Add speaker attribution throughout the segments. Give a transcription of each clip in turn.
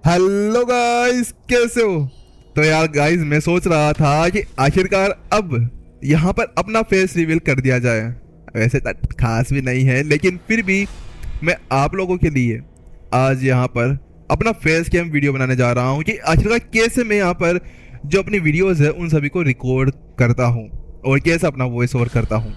Speaker 1: Hello guys, कैसे हो? तो यार गाइस, मैं सोच रहा था कि आखिरकार अब यहाँ पर अपना फेस रिवील कर दिया जाए। वैसे तो खास भी नहीं है, लेकिन फिर भी मैं आप लोगों के लिए आज यहाँ पर अपना फेस कैम वीडियो बनाने जा रहा हूँ कि आखिरकार कैसे मैं यहाँ पर जो अपनी वीडियोस है उन सभी को रिकॉर्ड करता हूँ और कैसे अपना वॉइस ओवर करता हूँ।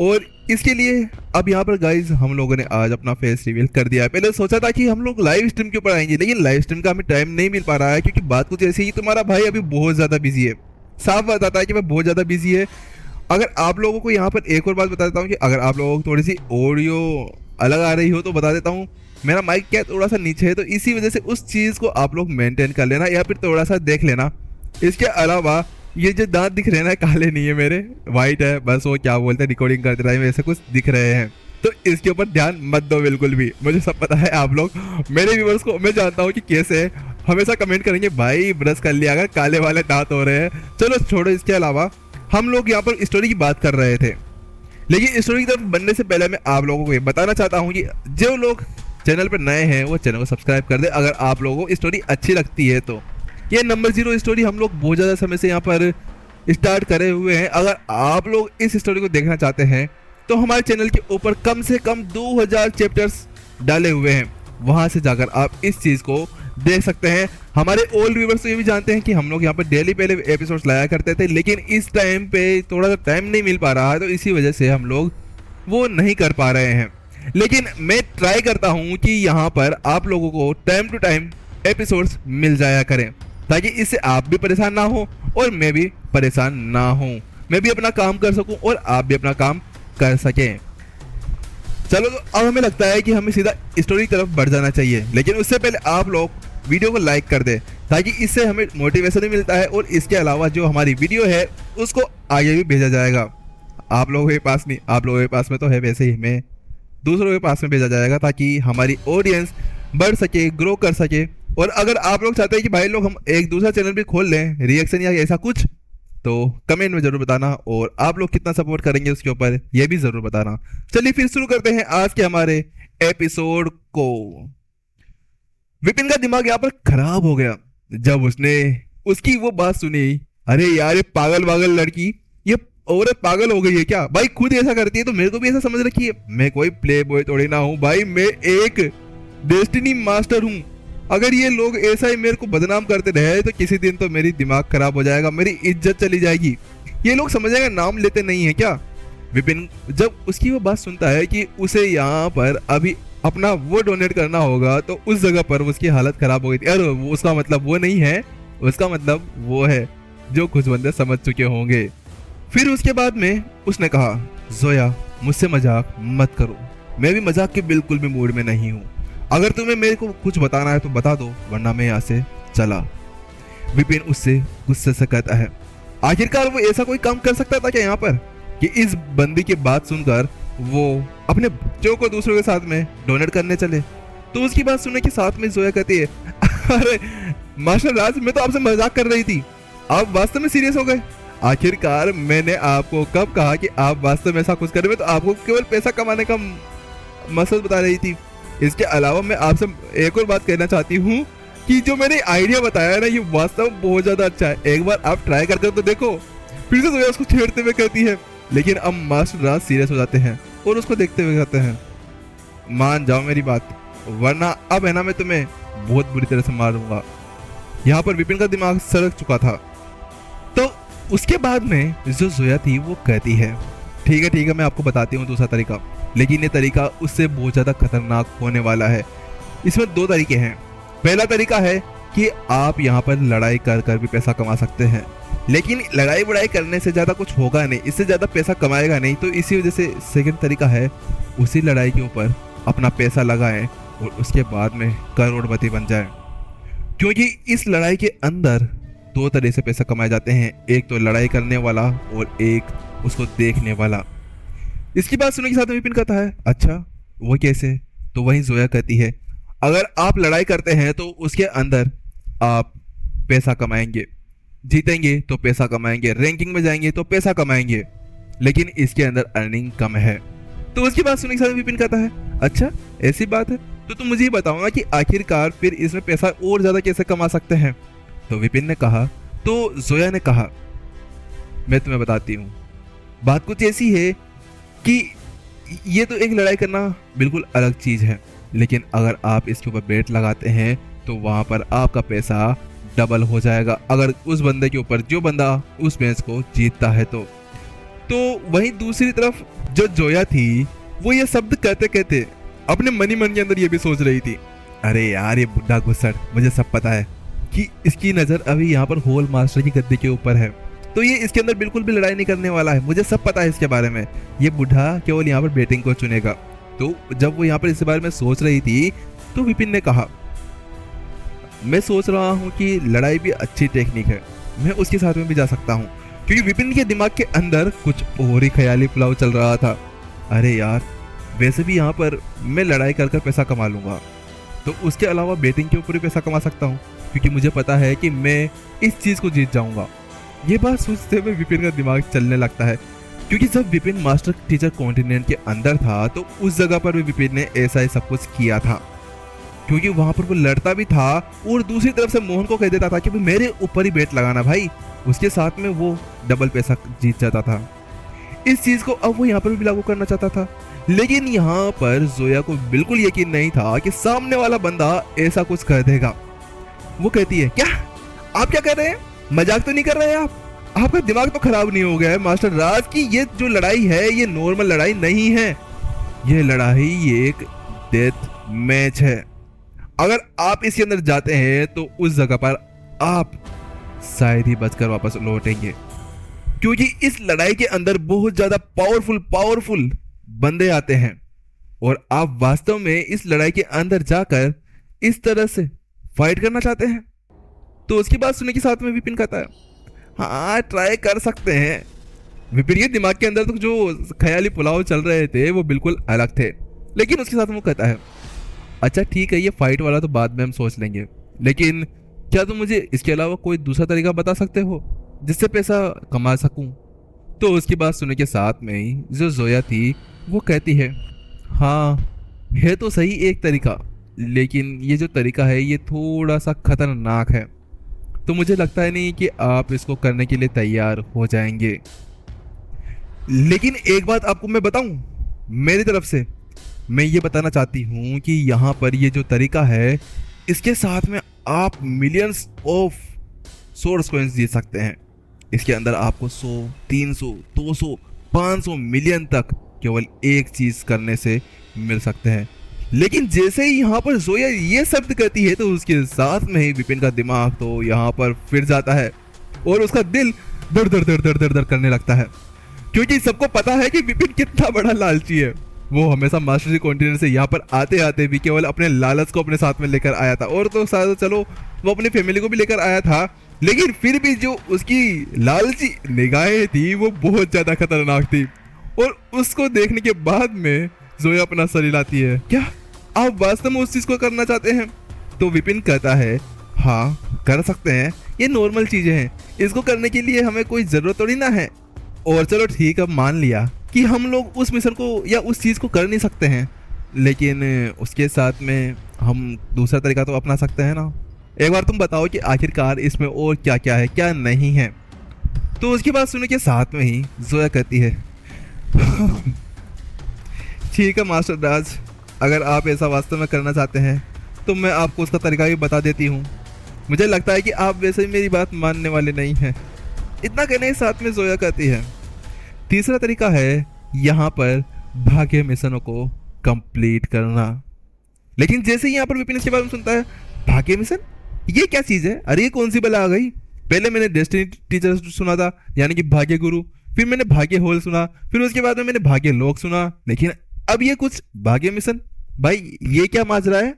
Speaker 1: और इसके लिए अब यहाँ पर गाइज हम लोगों ने आज अपना फेस रिवील कर दिया है। पहले सोचा था कि हम लोग लाइव स्ट्रीम के ऊपर आएंगे, लेकिन लाइव स्ट्रीम का हमें टाइम नहीं मिल पा रहा है क्योंकि बात कुछ ऐसी है कि तुम्हारा भाई अभी बहुत ज़्यादा बिजी है। साफ बताता है कि मैं बहुत ज़्यादा बिजी है। अगर आप लोगों को यहाँ पर एक और बात बता देता हूँ कि अगर आप लोगों को थोड़ी सी ऑडियो अलग आ रही हो तो बता देता हूँ, मेरा माइक क्या थोड़ा सा नीचे है, तो इसी वजह से उस चीज़ को आप लोग मेंटेन कर लेना या फिर थोड़ा सा देख लेना। इसके अलावा ये जो दांत दिख रहे हैं ना, काले नहीं है मेरे, वाइट है, बस वो क्या बोलते हैं रिकॉर्डिंग करते टाइम ऐसे कुछ दिख रहे हैं, तो इसके ऊपर ध्यान मत दो बिल्कुल भी। मुझे सब पता है, आप लोग मेरे व्यूअर्स को मैं जानता हूँ कि कैसे हमेशा कमेंट करेंगे भाई ब्रश कर लिया अगर काले वाले दांत हो रहे हैं। चलो छोड़ो, इसके अलावा हम लोग यहाँ पर स्टोरी की बात कर रहे थे, लेकिन स्टोरी की तरफ बनने से पहले मैं आप लोगों को ये बताना चाहता हूँ कि जो लोग चैनल पर नए हैं वो चैनल को सब्सक्राइब कर दे अगर आप लोगों को स्टोरी अच्छी लगती है तो। ये नंबर 0 स्टोरी हम लोग बहुत ज़्यादा समय से यहाँ पर स्टार्ट करे हुए हैं। अगर आप लोग इस स्टोरी को देखना चाहते हैं तो हमारे चैनल के ऊपर कम से कम 2000 चैप्टर्स डाले हुए हैं, वहां से जाकर आप इस चीज़ को देख सकते हैं। हमारे ओल्ड व्यूवर्स तो ये भी जानते हैं कि हम लोग यहाँ पर डेली पहले एपिसोड्स लाया करते थे, लेकिन इस टाइम पे थोड़ा सा टाइम नहीं मिल पा रहा है, तो इसी वजह से हम लोग वो नहीं कर पा रहे हैं। लेकिन मैं ट्राई करता हूँ कि यहाँ पर आप लोगों को टाइम टू टाइम एपिसोड्स मिल जाया करें, ताकि इससे आप भी परेशान ना हो और मैं भी परेशान ना हूँ, मैं भी अपना काम कर सकूँ और आप भी अपना काम कर सकें। चलो, तो अब हमें लगता है कि हमें सीधा स्टोरी की तरफ बढ़ जाना चाहिए, लेकिन उससे पहले आप लोग वीडियो को लाइक कर दें ताकि इससे हमें मोटिवेशन भी मिलता है और इसके अलावा जो हमारी वीडियो है उसको आगे भी भेजा जाएगा। आप लोगों के पास नहीं, आप लोगों के पास में तो है, वैसे ही मैं दूसरों के पास में भेजा जाएगा ताकि हमारी ऑडियंस बढ़ सके, ग्रो कर सके। और अगर आप लोग चाहते हैं कि भाई लोग हम एक दूसरा चैनल भी खोल लें, रिएक्शन या ऐसा कुछ, तो कमेंट में जरूर बताना और आप लोग कितना सपोर्ट करेंगे उसके ऊपर ये भी जरूर बताना। चलिए फिर शुरू करते हैं आज के हमारे एपिसोड को। विपिन का दिमाग यहाँ पर खराब हो गया जब उसने उसकी वो बात सुनी। अरे यार, ये पागल पागल लड़की, ये औरत पागल हो गई है क्या? भाई खुद ऐसा करती है तो मेरे को भी ऐसा समझ रखी है। मैं कोई प्ले बॉय थोड़ी ना हूँ भाई, मैं एक डेस्टिनी मास्टर हूँ। अगर ये लोग ऐसा ही मेरे को बदनाम करते रहे तो किसी दिन तो मेरी दिमाग खराब हो जाएगा, मेरी इज्जत चली जाएगी। ये लोग समझेंगे नाम लेते नहीं है क्या? विपिन जब उसकी वो बात सुनता है कि उसे यहाँ पर अभी अपना वो डोनेट करना होगा, तो उस जगह पर उसकी हालत खराब हो गई थी। अरे उसका मतलब वो नहीं है, उसका मतलब वो है जो कुछ बंदे समझ चुके होंगे। फिर उसके बाद में उसने कहा, जोया मुझसे मजाक मत करो, मैं भी मजाक के बिल्कुल भी मूड में नहीं हूँ। अगर तुम्हें मेरे को कुछ बताना है तो बता दो, वरना मैं यहाँ से चला। विपिन उससे गुस्से से कहता है, आखिरकार वो ऐसा कोई काम कर सकता था क्या यहाँ पर कि इस बंदी की बात सुनकर वो अपने बच्चों को दूसरों के साथ में डोनेट करने चले। तो उसकी बात सुनने के साथ में जोया कहती है, अरे मास्टर राज, मैं तो आपसे मजाक कर रही थी, आप वास्तव में सीरियस हो गए। आखिरकार मैंने आपको कब कहा कि आप वास्तव में ऐसा कुछ करें? मैं तो आपको केवल पैसा कमाने का मकसद बता रही थी। इसके अलावा मैं आपसे एक और बात कहना चाहती हूँ कि जो मैंने आइडिया बताया ना, ये वास्तव में बहुत ज्यादा अच्छा है, एक बार आप ट्राई करके तो देखो। फिर से जोया उसको छेड़ते हुए कहती है, लेकिन अब मास्टर राज सीरियस हो जाते हैं और उसको देखते हुए कहते हैं, मान जाओ मेरी बात, वरना अब है ना मैं तुम्हें बहुत बुरी तरह से मारूंगा। यहाँ पर विपिन का दिमाग सड़क चुका था। तो उसके बाद में जो जोया थी वो कहती है, ठीक है मैं आपको बताती हूँ दूसरा तरीका, लेकिन ये तरीका उससे बहुत ज़्यादा खतरनाक होने वाला है। इसमें 2 तरीके हैं। पहला तरीका है कि आप यहाँ पर लड़ाई कर कर भी पैसा कमा सकते हैं, लेकिन लड़ाई बुड़ाई करने से ज़्यादा कुछ होगा नहीं, इससे ज़्यादा पैसा कमाएगा नहीं। तो इसी वजह से सेकंड तरीका है, उसी लड़ाई के ऊपर अपना पैसा लगाएं और उसके बाद में करोड़पति बन जाएं। क्योंकि इस लड़ाई के अंदर 2 तरह से पैसा कमाए जाते हैं, एक तो लड़ाई करने वाला और एक उसको देखने वाला। इसकी बात सुनने के साथ विपिन कहता है, अच्छा वो कैसे? तो वहीं जोया कहती है, अगर आप लड़ाई करते हैं तो उसके अंदर आप पैसा कमाएंगे, जीतेंगे तो पैसा कमाएंगे, रैंकिंग में जाएंगे तो पैसा कमाएंगे, लेकिन इसके अंदर अर्निंग कम है। तो उसकी बात सुनने के साथ विपिन कहता है, अच्छा ऐसी बात है, तो तुम मुझे ये बताओ कि आखिरकार फिर इसमें पैसा और ज्यादा कैसे कमा सकते हैं। तो विपिन ने कहा। तो जोया ने कहा, मैं तुम्हें बताती हूँ, बात कुछ ऐसी है कि ये तो एक लड़ाई करना बिल्कुल अलग चीज है, लेकिन अगर आप इसके ऊपर बेट लगाते हैं तो वहां पर आपका पैसा डबल हो जाएगा, अगर उस बंदे के ऊपर जो बंदा उस मैच को जीतता है तो वहीं दूसरी तरफ जो जोया थी वो ये शब्द कहते कहते अपने मन के अंदर ये भी सोच रही थी, अरे यार ये बुढ़ा घुसड़, मुझे सब पता है कि इसकी नजर अभी यहाँ पर होल मास्टर की गद्दी के ऊपर है, तो ये इसके अंदर बिल्कुल भी लड़ाई नहीं करने वाला है, मुझे सब पता है इसके बारे में, ये बुढ़ा केवल यहाँ पर बैटिंग को चुनेगा। तो जब वो यहाँ पर इस बारे में सोच रही थी तो विपिन ने कहा, मैं सोच रहा हूँ कि लड़ाई भी अच्छी टेक्निक है, मैं उसके साथ में भी जा सकता हूँ, क्योंकि विपिन के दिमाग के अंदर कुछ और ही ख्याली पुलाव चल रहा था। अरे यार वैसे भी यहाँ पर मैं लड़ाई कर कर पैसा कमा लूंगा, तो उसके अलावा बैटिंग के ऊपर भी पैसा कमा सकता हूँ, क्योंकि मुझे पता है कि मैं इस चीज को जीत जाऊंगा। ये बात सोचते हुए विपिन का दिमाग चलने लगता है, क्योंकि जब विपिन मास्टर टीचर कॉन्टिनेंट के अंदर था तो उस जगह पर भी विपिन ने ऐसा ही सब कुछ किया था, क्योंकि वहां पर वो लड़ता भी था और दूसरी तरफ से मोहन को कह देता था कि मेरे ऊपर ही बेट लगाना भाई, उसके साथ में वो डबल पैसा जीत जाता था। इस चीज को अब वो यहाँ पर भी लागू करना चाहता था, लेकिन यहाँ पर जोया को बिल्कुल यकीन नहीं था कि सामने वाला बंदा ऐसा कुछ कर देगा। वो कहती है, क्या आप क्या कर रहे हैं, मजाक तो नहीं कर रहे हैं आप, आपका दिमाग तो खराब नहीं हो गया है मास्टर राज की ये जो लड़ाई है ये नॉर्मल लड़ाई नहीं है, ये लड़ाई ये एक डेथ मैच है, अगर आप इसके अंदर जाते हैं तो उस जगह पर आप शायद ही बचकर वापस लौटेंगे, क्योंकि इस लड़ाई के अंदर बहुत ज्यादा पावरफुल बंदे आते हैं और आप वास्तव में इस लड़ाई के अंदर जाकर इस तरह से फाइट करना चाहते हैं। तो उसकी बात सुनने के साथ में विपिन कहता है, हाँ ट्राई कर सकते हैं। विपिन के दिमाग के अंदर तो जो ख्याली पुलाव चल रहे थे वो बिल्कुल अलग थे, लेकिन उसके साथ वो कहता है, अच्छा ठीक है ये फाइट वाला तो बाद में हम सोच लेंगे, लेकिन क्या तुम मुझे इसके अलावा कोई दूसरा तरीका बता सकते हो जिससे पैसा कमा सकूं। तो उसकी बात सुनने के साथ में ही जो जोया थी वो कहती है, हाँ है तो सही एक तरीका, लेकिन ये जो तरीका है ये थोड़ा सा खतरनाक है, तो मुझे लगता है नहीं कि आप इसको करने के लिए तैयार हो जाएंगे। लेकिन एक बात आपको मैं बताऊं, मेरी तरफ से मैं ये बताना चाहती हूँ कि यहाँ पर ये जो तरीका है इसके साथ में आप मिलियंस ऑफ सोर्स कॉइंस जीत सकते हैं। इसके अंदर आपको 100, 300, 200, 500 मिलियन तक केवल एक चीज करने से मिल सकते हैं। लेकिन जैसे ही यहाँ पर जोया ये शब्द कहती है तो उसके साथ में ही विपिन का दिमाग तो यहाँ पर फिर जाता है और उसका दिल दर दर दर दर दर दर करने लगता है, क्योंकि सबको पता है कि विपिन कितना बड़ा लालची है। वो हमेशा मास्टर जी कॉन्टिनेंट से यहाँ पर आते आते भी केवल अपने लालच को अपने साथ में लेकर आया था, और तो शायद चलो वो अपनी फैमिली को भी लेकर आया था, लेकिन फिर भी जो उसकी लालची निगाहें थी वो बहुत ज्यादा खतरनाक थी। और उसको देखने के बाद में जोया अपना सर हिलाती है, क्या आप वास्तव में उस चीज को करना चाहते हैं। तो विपिन कहता है, हाँ कर सकते हैं, ये नॉर्मल चीजें हैं, इसको करने के लिए हमें कोई जरूरत थोड़ी ना है। और चलो ठीक है, मान लिया कि हम लोग उस मिशन को या उस चीज को कर नहीं सकते हैं, लेकिन उसके साथ में हम दूसरा तरीका तो अपना सकते हैं ना। एक बार तुम बताओ कि आखिरकार इसमें और क्या क्या है क्या नहीं है। तो उसकी बात सुनने के साथ में ही जोया कहती है, ठीक है मास्टर राज, अगर आप ऐसा वास्तव में करना चाहते हैं तो मैं आपको उसका तरीका भी बता देती हूँ। मुझे लगता है कि आप वैसे ही मेरी बात मानने वाले नहीं हैं। इतना कहने के साथ में जोया कहती है, तीसरा तरीका है यहाँ पर भाग्य मिशनों को कंप्लीट करना। लेकिन जैसे ही यहाँ पर विपिन इसके बारे में सुनता है, भाग्य मिशन ये क्या चीज है, अरे ये कौन सी बला आ गई। पहले मैंने डेस्टिनी टीचर सुना था यानी कि भाग्य गुरु, फिर मैंने भाग्य होल सुना, फिर उसके बाद में मैंने भाग्य लोक सुना, लेकिन अब ये कुछ भाग्य मिशन, भाई ये क्या माजरा है।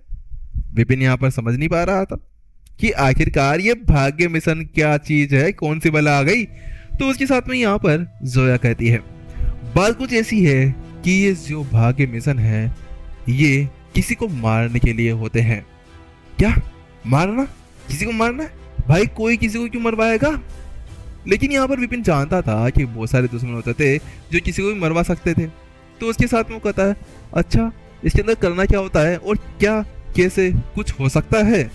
Speaker 1: विपिन यहाँ पर समझ नहीं पा रहा था कि आखिरकार ये भाग्य मिशन क्या चीज है, कौन सी बला आ गई। तो उसके साथ में यहाँ पर जोया कहती है, बात कुछ ऐसी है कि ये जो भाग्य मिशन है ये किसी को मारने के लिए होते हैं। क्या मारना, किसी को मारना है भाई, कोई किसी को क्यों मरवाएगा। लेकिन यहाँ पर विपिन जानता था कि बहुत सारे दुश्मन होते थे जो किसी को भी मरवा सकते थे। तो उसके साथ में वो कहता है, अच्छा इसके अंदर करना क्या होता है और क्या कैसे कुछ हो सकता है।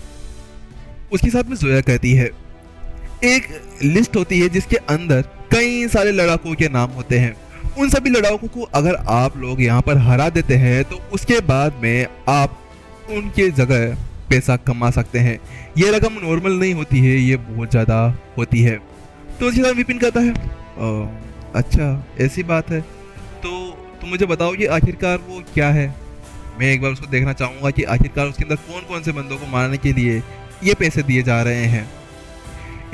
Speaker 1: उसके साथ में जोया कहती है एक लिस्ट होती है जिसके अंदर कई सारे लड़ाकों के नाम होते हैं। उन सभी लड़ाकों को अगर आप लोग यहाँ पर हरा देते हैं तो उसके बाद में आप उनके जगह पैसा कमा सकते हैं। ये रकम नॉर्मल नहीं होती है, ये बहुत ज़्यादा होती है। तो उसके साथ विपिन कहता है अच्छा ऐसी बात है, तो मुझे बताओ कि आखिरकार वो क्या है। मैं एक बार उसको देखना चाहूँगा कि आखिरकार उसके अंदर कौन कौन से बंदों को मारने के लिए ये पैसे दिए जा रहे हैं।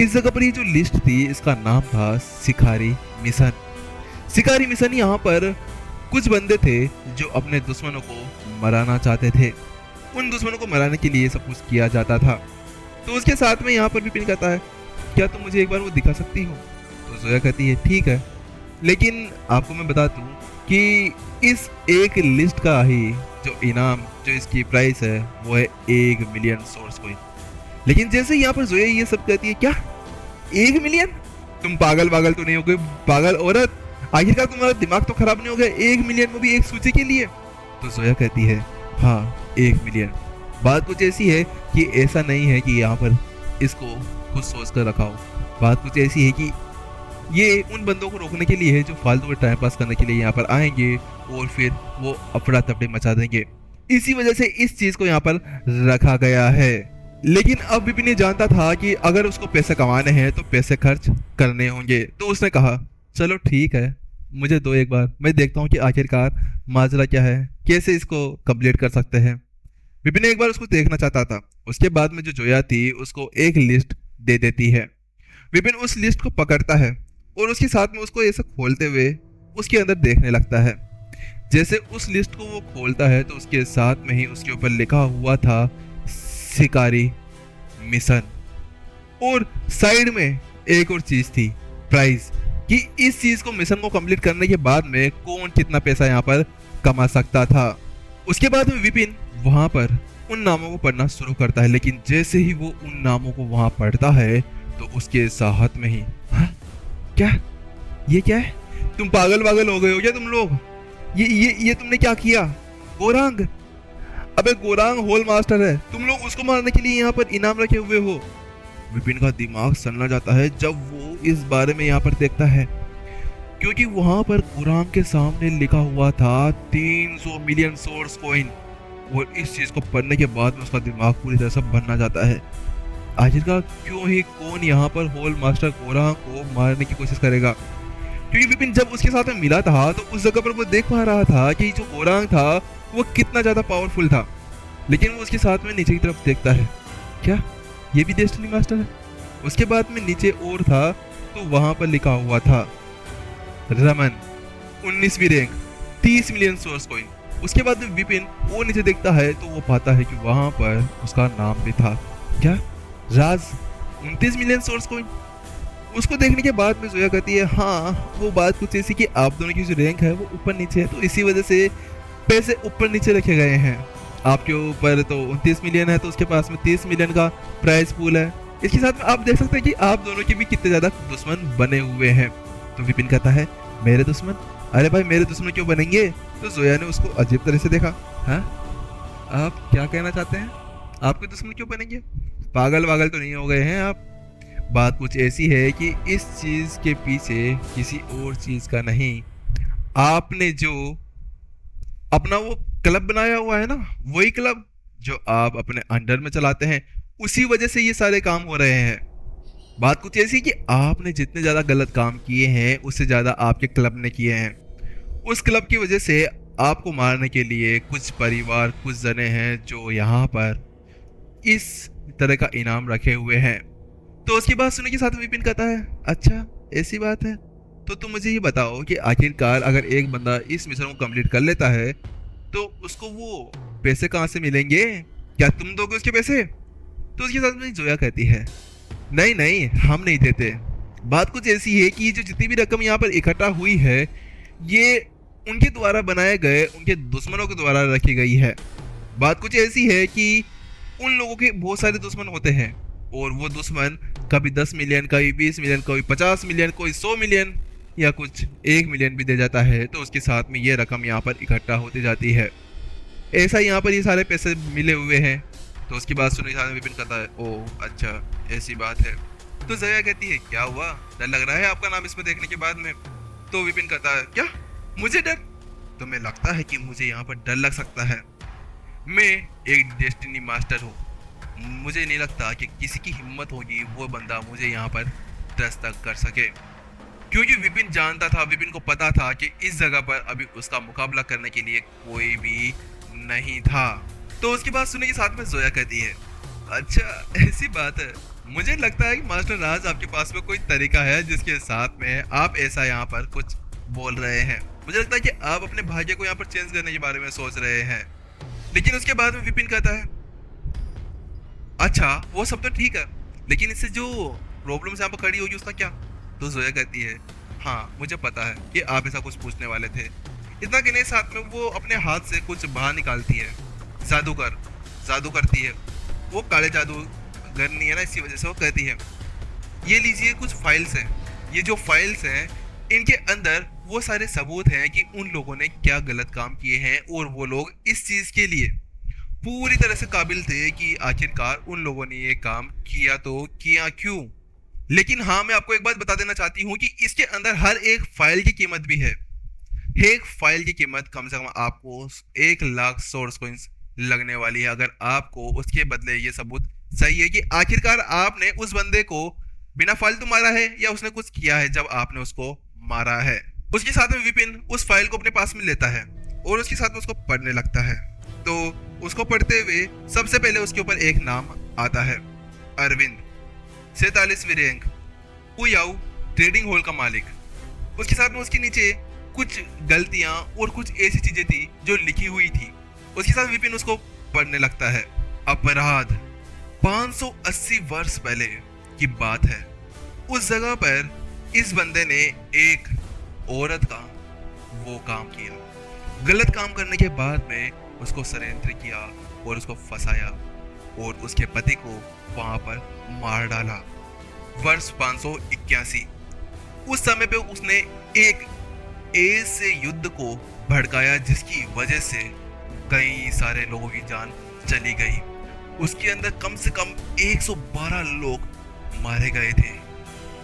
Speaker 1: इस जगह पर ये जो लिस्ट थी इसका नाम था शिकारी मिशन। शिकारी मिशन, यहाँ पर कुछ बंदे थे जो अपने दुश्मनों को मराना चाहते थे। उन दुश्मनों को मराने के लिए सब कुछ किया जाता था। तो उसके साथ में यहाँ पर विपिन कहता है क्या तुम मुझे एक बार वो दिखा सकती हो। तो जोया कहती है ठीक है, लेकिन आपको मैं बता दूं कि इस एक लिस्ट का ही जो इनाम, जो इसकी प्राइस है वो है 1 मिलियन सोर्स कॉइन। लेकिन जैसे यहाँ पर जोया ये सब कहती है क्या 1 मिलियन, तुम पागल तो नहीं हो गए पागल औरत, आखिरकार तुम्हारा दिमाग तो खराब नहीं हो गया, 1 मिलियन वो भी एक सूची के लिए। तो जोया कहती है हाँ 1 मिलियन। बात कुछ ऐसी है कि ऐसा नहीं है कि यहाँ पर इसको कुछ सोच कर रखा हो। बात कुछ ऐसी है कि ये उन बंदों को रोकने के लिए है जो फालतू में टाइम पास करने के लिए यहाँ पर आएंगे और फिर वो अफड़ा तफड़ी मचा देंगे। इसी वजह से इस चीज को यहाँ पर रखा गया है। लेकिन अब विपिन ये जानता था कि अगर उसको पैसे कमाने हैं तो पैसे खर्च करने होंगे। तो उसने कहा चलो ठीक है, मुझे दो एक बार, मैं देखता हूँ कि आखिरकार माजरा क्या है, कैसे इसको कंप्लीट कर सकते हैं। विपिन एक बार उसको देखना चाहता था। उसके बाद में जो जोया थी उसको एक लिस्ट दे देती है। विपिन उस लिस्ट को पकड़ता है और उसके साथ में उसको ऐसा खोलते हुए उसके अंदर देखने लगता है। जैसे उस लिस्ट को वो खोलता है तो उसके साथ में ही उसके ऊपर लिखा हुआ था शिकारी मिशन, और साइड में एक और चीज थी प्राइस, कि इस चीज को मिशन को कंप्लीट करने के बाद में कौन कितना पैसा यहाँ पर कमा सकता था। उसके बाद में विपिन वहां पर उन नामों को पढ़ना शुरू करता है। लेकिन जैसे ही वो उन नामों को वहां पढ़ता है तो उसके साथ में ही क्या ये क्या है, तुम पागल हो गए हो क्या तुम लोग, ये तुमने क्या किया गोरांग, अबे गोरांग होल मास्टर है, तुम लोग उसको मारने के लिए यहाँ पर इनाम रखे हुए हो। विपिन का दिमाग सनना जाता है जब वो इस बारे में यहाँ पर देखता है, क्योंकि वहां पर गोरांग के सामने लिखा हुआ था 300 मिलियन सोर्स कॉइन। और इस चीज को पढ़ने के बाद में उसका दिमाग पूरी तरह से बनना जाता है। आखिरकार क्यों ही कौन यहाँ पर होल मास्टर गोरांग को मारने की कोशिश करेगा, क्योंकि विपिन जब उसके साथ में मिला था तो उस जगह पर वो देख पा रहा था कि जो गोरांग था वो कितना ज्यादा पावरफुल था। लेकिन वो उसके साथ में नीचे की तरफ देखता है, क्या ये भी डेस्टिनी मास्टर है। उसके बाद में नीचे और था तो वहां पर लिखा हुआ था रमन 19वीं रैंक 30 मिलियन सोर्स कॉइन। उसके बाद में विपिन वो नीचे देखता है तो वो पाता है कि वहां पर उसका नाम भी था, क्या राज 29 मिलियन सोर्स कॉइन। उसको देखने के बाद में जोया कहती है हाँ वो बात कुछ ऐसी कि आप दोनों की जो रैंक है वो ऊपर नीचे है, तो इसी वजह से पैसे ऊपर नीचे रखे गए हैं। आपके ऊपर तो 29 मिलियन है तो उसके पास में 30 मिलियन का प्राइस पूल है। इसके साथ में आप देख सकते हैं कि आप दोनों के भी कितने ज्यादा दुश्मन बने हुए हैं। तो विपिन कहता है मेरे दुश्मन, अरे भाई मेरे दुश्मन क्यों बनेंगे। तो जोया ने उसको अजीब तरह से देखा, हाँ आप क्या कहना चाहते हैं, आपके दुश्मन क्यों बनेंगे, पागल तो नहीं हो गए हैं आप। बात कुछ ऐसी है कि इस चीज के पीछे किसी और चीज का नहीं, आपने जो अपना वो क्लब बनाया हुआ है ना, वही क्लब जो आप अपने अंडर में चलाते हैं, उसी वजह से ये सारे काम हो रहे हैं। बात कुछ ऐसी कि आपने जितने ज्यादा गलत काम किए हैं उससे ज्यादा आपके क्लब ने किए हैं। उस क्लब की वजह से आपको मारने के लिए कुछ परिवार, कुछ जने हैं जो यहाँ पर इस तरह का इनाम रखे हुए हैं। तो उसकी बात सुनने के साथ विपिन कहता है अच्छा ऐसी बात है, तो तुम मुझे ये बताओ कि आखिरकार अगर एक बंदा इस मिशन को कंप्लीट कर लेता है तो उसको वो पैसे कहाँ से मिलेंगे, क्या तुम दोगे उसके पैसे। तो उसके साथ में जोया कहती है नहीं हम नहीं देते। बात कुछ ऐसी है कि जो जितनी भी रकम यहाँ पर इकट्ठा हुई है ये उनके द्वारा बनाए गए उनके दुश्मनों के द्वारा रखी गई है। बात कुछ ऐसी है कि उन लोगों के बहुत सारे दुश्मन होते हैं और वो दुश्मन कभी 10 मिलियन, कभी 20 मिलियन, कभी 50 मिलियन, कोई 100 मिलियन या कुछ 1 मिलियन भी दे जाता है। तो उसके साथ में ये रकम यहाँ पर इकट्ठा होती जाती है। ऐसा यहाँ पर ये सारे पैसे मिले हुए हैं। तो उसकी बात सुन के साथ में विपिन कहता है, ओ अच्छा ऐसी बात है। तो जया कहती है, क्या हुआ, डर लग रहा है आपका नाम इसमें देखने के बाद में? तो विपिन कहता है, क्या मुझे डर? तुम्हें लगता है कि मुझे यहाँ पर डर लग सकता है? मैं एक डेस्टिनी मास्टर हूँ, मुझे नहीं लगता कि किसी की हिम्मत होगी वो बंदा मुझे यहाँ पर दस्तक कर सके। क्योंकि विपिन जानता था, विपिन को पता था कि इस जगह पर अभी उसका मुकाबला करने के लिए कोई भी नहीं था। तो उसकी बात सुनने के साथ में जोया कहती है, अच्छा ऐसी बात है, मुझे लगता है कि मास्टर राज आपके पास में कोई तरीका है जिसके साथ में आप ऐसा यहाँ पर कुछ बोल रहे हैं। मुझे लगता है कि आप अपने भाग्य को यहाँ पर चेंज करने के बारे में सोच रहे हैं। लेकिन उसके बाद में विपिन कहता है, अच्छा वो सब तो ठीक है, लेकिन इससे जो प्रॉब्लम्स यहाँ पर खड़ी होगी उसका क्या? तो जोया कहती है, हाँ मुझे पता है कि आप ऐसा कुछ पूछने वाले थे। इतना कहने साथ में वो अपने हाथ से कुछ बाहर निकालती है, जादू करती है। वो काले जादूगर नहीं है ना, इसी वजह से वो कहती है, ये लीजिए कुछ फाइल्स हैं, ये जो फाइल्स हैं इनके अंदर वो सारे सबूत हैं कि उन लोगों ने क्या गलत काम किए हैं, और वो लोग इस चीज़ के लिए पूरी तरह से काबिल थे कि आखिरकार उन लोगों ने ये काम किया तो किया क्यों। लेकिन हाँ, मैं आपको एक बात बता देना चाहती हूँ कि इसके अंदर हर एक फाइल की कीमत भी है। एक फाइल की कीमत कम से कम आपको 1,00,000 सोर्स कॉइंस लगने वाली है, अगर आपको उसके बदले ये सबूत चाहिए कि आखिरकार आपने उस बंदे को बिना फालतू मारा है या उसने कुछ किया है जब आपने उसको मारा है। उसके साथ में विपिन उस फाइल को अपने पास में लेता है और उसके साथ में उसको पढ़ने लगता है। तो उसको पढ़ते हुए सबसे पहले उसके ऊपर एक नाम आता है, अरविंद, 47वीं रैंक, पुयाऊ ट्रेडिंग हॉल का मालिक। उसके साथ में उसके नीचे कुछ गलतियां और कुछ ऐसी चीजें थी जो लिखी हुई थी। उसके साथ विपिन उसको पढ़ने लगता है। अपराध 580 वर्ष पहले की बात है। उस जगह पर इस बंदे ने एक औरत का वो काम किया, गलत काम करने के बाद में उसको षड्यंत्र किया और उसको फंसाया और उसके पति को वहां पर मार डाला। वर्ष 581। उस समय पे उसने एक ऐसे युद्ध को भड़काया जिसकी वजह से कई सारे लोगों की जान चली गई। उसके अंदर कम से कम 112 लोग मारे गए थे।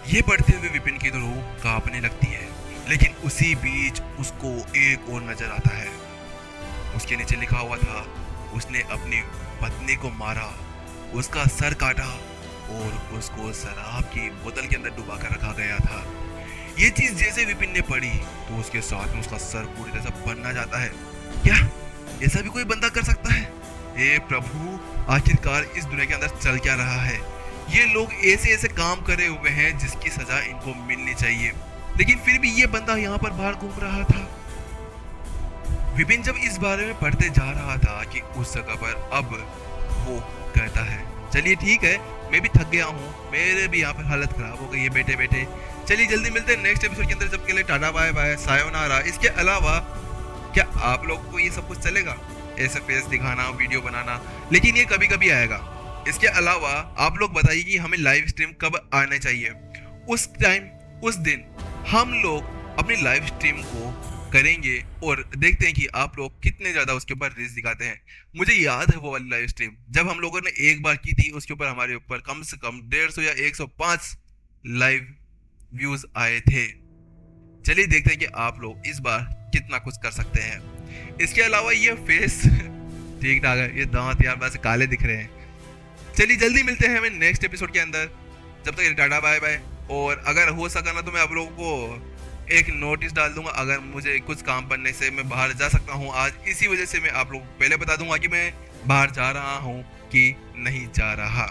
Speaker 1: ये पढ़ते हुए विपिन की तो रूह कांपने लगती है। लेकिन उसी बीच उसको एक और नजर आता है। उसके नीचे लिखा हुआ था, उसने अपनी पत्नी को मारा, उसका सर काटा और उसको शराब की बोतल के अंदर डुबा कर रखा गया था। ये चीज जैसे विपिन ने पढ़ी तो उसके साथ में उसका सर पूरी तरह से बनना जाता है। क्या ऐसा भी कोई बंदा कर सकता है? हे प्रभु, आखिरकार इस दुनिया के अंदर चल क्या रहा है? ये लोग ऐसे ऐसे काम करे हुए हैं जिसकी सजा इनको मिलनी चाहिए, लेकिन फिर भी ये बंदा यहाँ पर बाहर घूम रहा था। विपिन जब इस बारे में पढ़ते जा रहा था कि उस जगह पर अब वो कहता है, चलिए ठीक है, मैं भी थक गया हूँ, मेरे भी यहाँ पर हालत खराब हो गई है बैठे बैठे, चलिए जल्दी मिलते हैं नेक्स्ट एपिसोड के अंदर। जब के लिए टाटा बाय बाय, सायोनारा। इसके अलावा क्या आप लोग को ये सब कुछ चलेगा, ऐसे फेस दिखाना, वीडियो बनाना? लेकिन ये कभी कभी आएगा। इसके अलावा आप लोग बताइए कि हमें लाइव स्ट्रीम कब आना चाहिए। उस टाइम, उस दिन हम लोग अपनी लाइव स्ट्रीम को करेंगे और देखते हैं कि आप लोग कितने ज़्यादा उसके ऊपर रिस्क दिखाते हैं। मुझे याद है वो वाली लाइव स्ट्रीम जब हम लोगों ने एक बार की थी, उसके ऊपर हमारे ऊपर कम से कम 150 या 105 लाइव व्यूज आए थे। चलिए देखते हैं कि आप लोग इस बार कितना कुछ कर सकते हैं। इसके अलावा ये फेस ठीक ठाक है, ये दांत यार वैसे काले दिख रहे हैं। चलिए जल्दी मिलते हैं हमें नेक्स्ट एपिसोड के अंदर। जब तक टाटा बाय बाय। और अगर हो सका ना तो मैं आप लोगों को एक नोटिस डाल दूंगा, अगर मुझे कुछ काम बनने से मैं बाहर जा सकता हूँ आज, इसी वजह से मैं आप लोगों को पहले बता दूंगा कि मैं बाहर जा रहा हूँ कि नहीं जा रहा।